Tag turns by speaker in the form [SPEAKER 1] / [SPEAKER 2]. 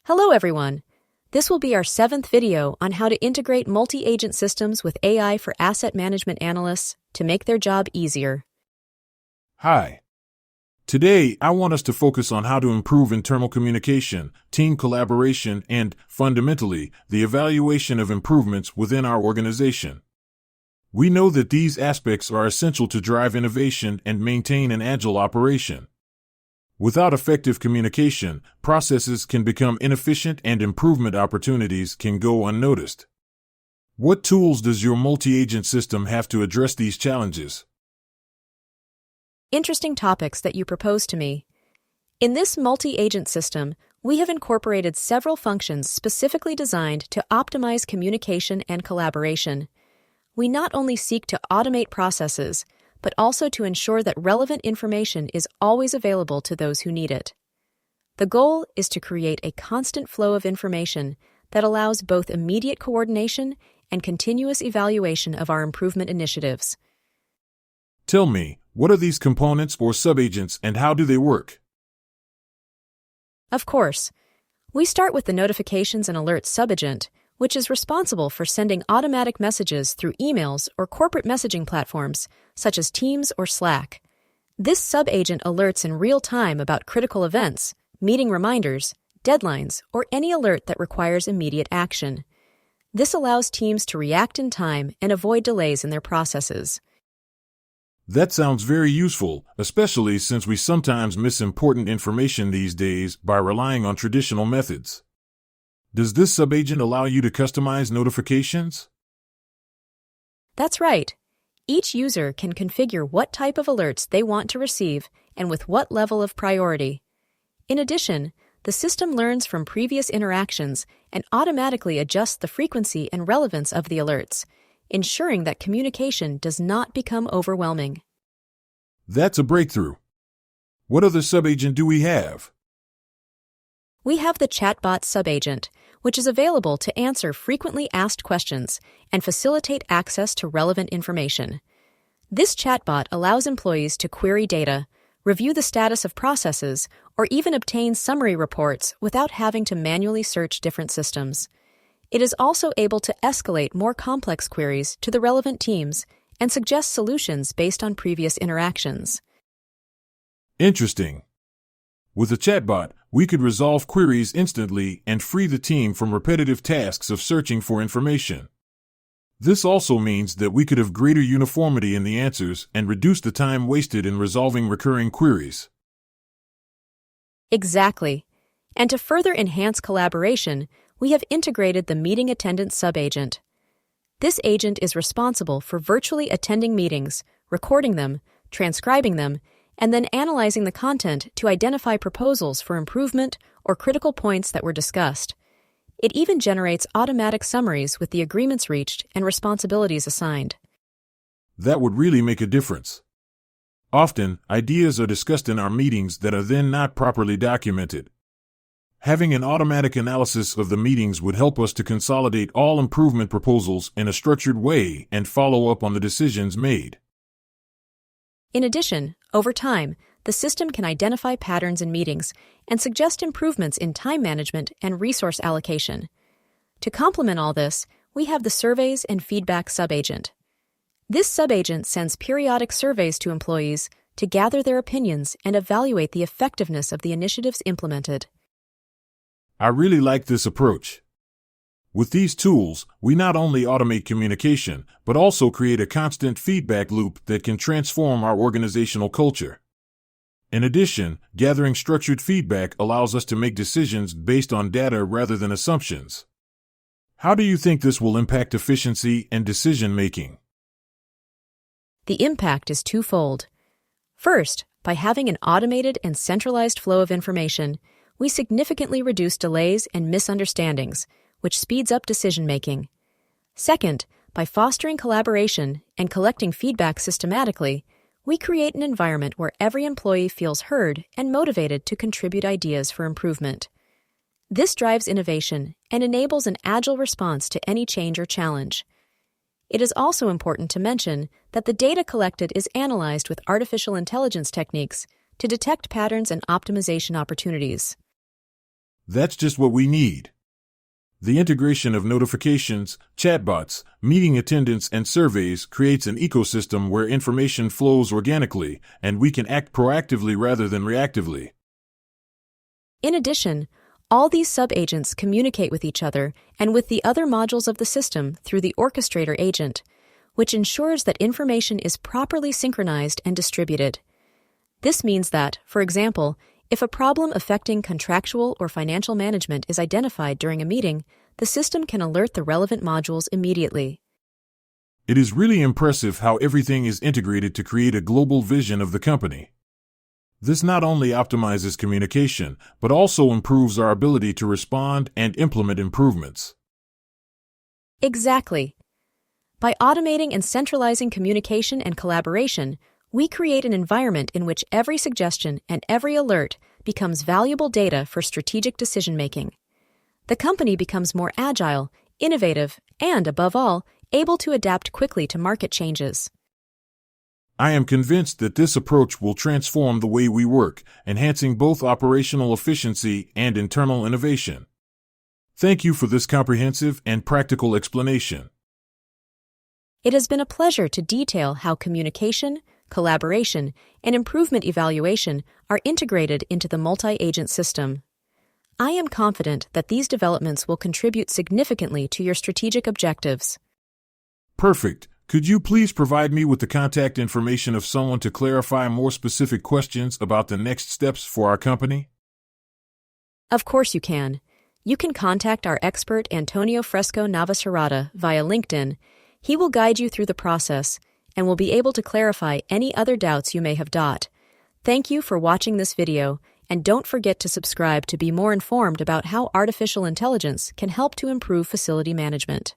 [SPEAKER 1] Hello everyone! This will be our 7th video on how to integrate multi-agent systems with AI for asset management analysts to make their job easier.
[SPEAKER 2] Hi. Today, I want us to focus on how to improve internal communication, team collaboration, and, fundamentally, the evaluation of improvements within our organization. We know that these aspects are essential to drive innovation and maintain an agile operation. Without effective communication, processes can become inefficient and improvement opportunities can go unnoticed. What tools does your multi-agent system have to address these challenges?
[SPEAKER 1] Interesting topics that you propose to me. In this multi-agent system, we have incorporated several functions specifically designed to optimize communication and collaboration. We not only seek to automate processes, but also to ensure that relevant information is always available to those who need it. The goal is to create a constant flow of information that allows both immediate coordination and continuous evaluation of our improvement initiatives.
[SPEAKER 2] Tell me, what are these components or subagents and how do they work?
[SPEAKER 1] Of course, we start with the Notifications and Alerts subagent, which is responsible for sending automatic messages through emails or corporate messaging platforms, such as Teams or Slack. This subagent alerts in real time about critical events, meeting reminders, deadlines, or any alert that requires immediate action. This allows teams to react in time and avoid delays in their processes.
[SPEAKER 2] That sounds very useful, especially since we sometimes miss important information these days by relying on traditional methods. Does this subagent allow you to customize notifications?
[SPEAKER 1] That's right. Each user can configure what type of alerts they want to receive and with what level of priority. In addition, the system learns from previous interactions and automatically adjusts the frequency and relevance of the alerts, ensuring that communication does not become overwhelming.
[SPEAKER 2] That's a breakthrough. What other subagent do we have?
[SPEAKER 1] We have the Chatbot Subagent, which is available to answer frequently asked questions and facilitate access to relevant information. This chatbot allows employees to query data, review the status of processes, or even obtain summary reports without having to manually search different systems. It is also able to escalate more complex queries to the relevant teams and suggest solutions based on previous interactions.
[SPEAKER 2] Interesting. With a chatbot, we could resolve queries instantly and free the team from repetitive tasks of searching for information. This also means that we could have greater uniformity in the answers and reduce the time wasted in resolving recurring queries.
[SPEAKER 1] Exactly. And to further enhance collaboration, we have integrated the Meeting Attendance Subagent. This agent is responsible for virtually attending meetings, recording them, transcribing them, and then analyzing the content to identify proposals for improvement or critical points that were discussed. It even generates automatic summaries with the agreements reached and responsibilities assigned.
[SPEAKER 2] That would really make a difference. Often, ideas are discussed in our meetings that are then not properly documented. Having an automatic analysis of the meetings would help us to consolidate all improvement proposals in a structured way and follow up on the decisions made.
[SPEAKER 1] In addition, over time, the system can identify patterns in meetings and suggest improvements in time management and resource allocation. To complement all this, we have the Surveys and Feedback Subagent. This subagent sends periodic surveys to employees to gather their opinions and evaluate the effectiveness of the initiatives implemented.
[SPEAKER 2] I really like this approach. With these tools, we not only automate communication, but also create a constant feedback loop that can transform our organizational culture. In addition, gathering structured feedback allows us to make decisions based on data rather than assumptions. How do you think this will impact efficiency and decision-making?
[SPEAKER 1] The impact is twofold. First, by having an automated and centralized flow of information, we significantly reduce delays and misunderstandings, which speeds up decision-making. Second, by fostering collaboration and collecting feedback systematically, we create an environment where every employee feels heard and motivated to contribute ideas for improvement. This drives innovation and enables an agile response to any change or challenge. It is also important to mention that the data collected is analyzed with artificial intelligence techniques to detect patterns and optimization opportunities.
[SPEAKER 2] That's just what we need. The integration of notifications, chatbots, meeting attendance, and surveys creates an ecosystem where information flows organically, and we can act proactively rather than reactively.
[SPEAKER 1] In addition, all these subagents communicate with each other and with the other modules of the system through the Orchestrator Agent, which ensures that information is properly synchronized and distributed. This means that, for example, if a problem affecting contractual or financial management is identified during a meeting, the system can alert the relevant modules immediately.
[SPEAKER 2] It is really impressive how everything is integrated to create a global vision of the company. This not only optimizes communication, but also improves our ability to respond and implement improvements.
[SPEAKER 1] Exactly. By automating and centralizing communication and collaboration, we create an environment in which every suggestion and every alert becomes valuable data for strategic decision-making. The company becomes more agile, innovative, and, above all, able to adapt quickly to market changes.
[SPEAKER 2] I am convinced that this approach will transform the way we work, enhancing both operational efficiency and internal innovation. Thank you for this comprehensive and practical explanation.
[SPEAKER 1] It has been a pleasure to detail how communication, collaboration, and improvement evaluation are integrated into the multi-agent system. I am confident that these developments will contribute significantly to your strategic objectives.
[SPEAKER 2] Perfect. Could you please provide me with the contact information of someone to clarify more specific questions about the next steps for our company?
[SPEAKER 1] Of course you can. You can contact our expert Antonio Fresco Navasarada via LinkedIn. He will guide you through the process and will be able to clarify any other doubts you may have. Thank you for watching this video, and don't forget to subscribe to be more informed about how artificial intelligence can help to improve facility management.